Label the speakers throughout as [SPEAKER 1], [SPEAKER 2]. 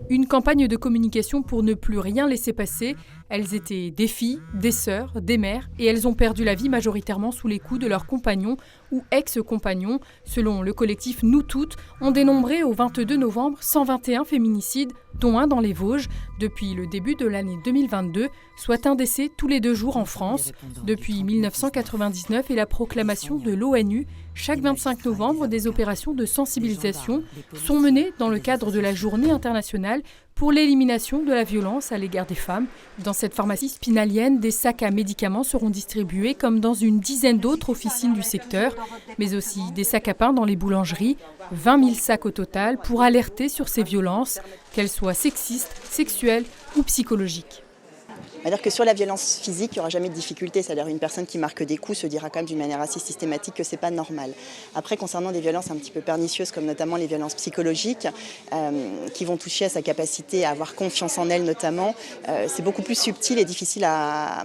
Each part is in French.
[SPEAKER 1] Une campagne de communication pour ne plus rien laisser passer. Elles étaient des filles, des sœurs, des mères et elles ont perdu la vie majoritairement sous les coups de leurs compagnons ou ex-compagnons. Selon le collectif Nous Toutes, on dénombrait au 22 novembre 121 féminicides, dont un dans les Vosges, depuis le début de l'année 2022, soit un décès tous les 2 jours en France. Depuis 1999 et la proclamation de l'ONU, chaque 25 novembre, des opérations de sensibilisation sont menées dans le cadre de la Journée internationale pour l'élimination de la violence à l'égard des femmes. Dans cette pharmacie spinalienne, des sacs à médicaments seront distribués comme dans une dizaine d'autres officines du secteur, mais aussi des sacs à pain dans les boulangeries, 20 000 sacs au total pour alerter sur ces violences, qu'elles soient sexistes, sexuelles ou psychologiques.
[SPEAKER 2] C'est-à-dire que sur la violence physique, il n'y aura jamais de difficulté. C'est-à-dire une personne qui marque des coups se dira quand même d'une manière assez systématique que ce n'est pas normal. Après, concernant des violences un petit peu pernicieuses, comme notamment les violences psychologiques, qui vont toucher à sa capacité à avoir confiance en elle notamment, c'est beaucoup plus subtil et difficile à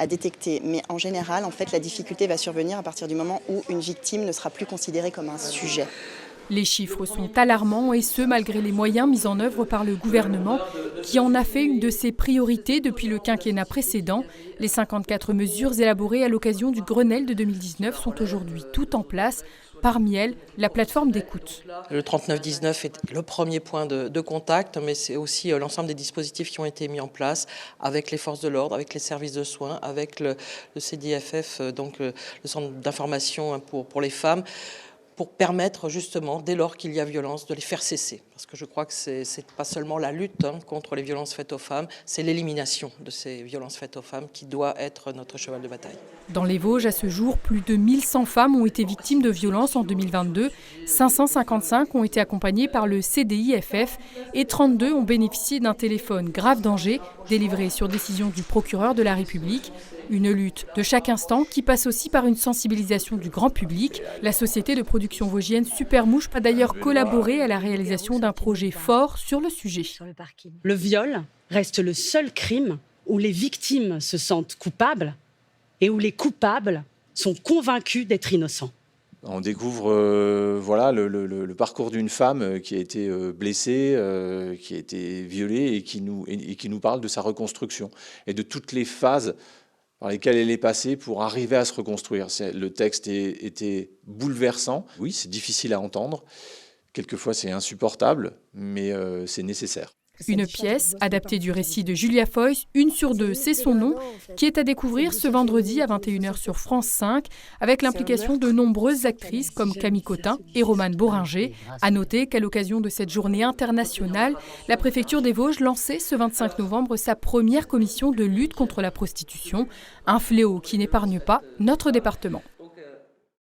[SPEAKER 2] détecter. Mais en général, en fait, la difficulté va survenir à partir du moment où une victime ne sera plus considérée comme un sujet.
[SPEAKER 1] Les chiffres sont alarmants et ce, malgré les moyens mis en œuvre par le gouvernement qui en a fait une de ses priorités depuis le quinquennat précédent. Les 54 mesures élaborées à l'occasion du Grenelle de 2019 sont aujourd'hui toutes en place. Parmi elles, la plateforme d'écoute.
[SPEAKER 3] Le 3919 est le premier point de contact, mais c'est aussi l'ensemble des dispositifs qui ont été mis en place avec les forces de l'ordre, avec les services de soins, avec le CDFF, donc le centre d'information pour les femmes, pour permettre justement, dès lors qu'il y a violence, de les faire cesser. Parce que je crois que c'est pas seulement la lutte contre les violences faites aux femmes, c'est l'élimination de ces violences faites aux femmes qui doit être notre cheval de bataille.
[SPEAKER 1] Dans les Vosges, à ce jour, plus de 1100 femmes ont été victimes de violences en 2022. 555 ont été accompagnées par le CDIFF et 32 ont bénéficié d'un téléphone grave danger délivré sur décision du procureur de la République. Une lutte de chaque instant qui passe aussi par une sensibilisation du grand public. La société de production vosgienne Supermouche a d'ailleurs collaboré à la réalisation d'un projet fort sur le sujet.
[SPEAKER 4] Le viol reste le seul crime où les victimes se sentent coupables et où les coupables sont convaincus d'être innocents.
[SPEAKER 5] On découvre le parcours d'une femme qui a été blessée, qui a été violée et qui nous parle de sa reconstruction et de toutes les phases par lesquelles elle est passée pour arriver à se reconstruire. Le texte était bouleversant. Oui, c'est difficile à entendre. Quelquefois, c'est insupportable, mais c'est nécessaire.
[SPEAKER 1] Une pièce adaptée du récit de Julia Foyce, Une sur deux, c'est son nom, qui est à découvrir ce vendredi à 21h sur France 5, avec l'implication de nombreuses actrices comme Camille Cotin et Romane Boringer. À noter qu'à l'occasion de cette journée internationale, la préfecture des Vosges lançait ce 25 novembre sa première commission de lutte contre la prostitution, un fléau qui n'épargne pas notre département.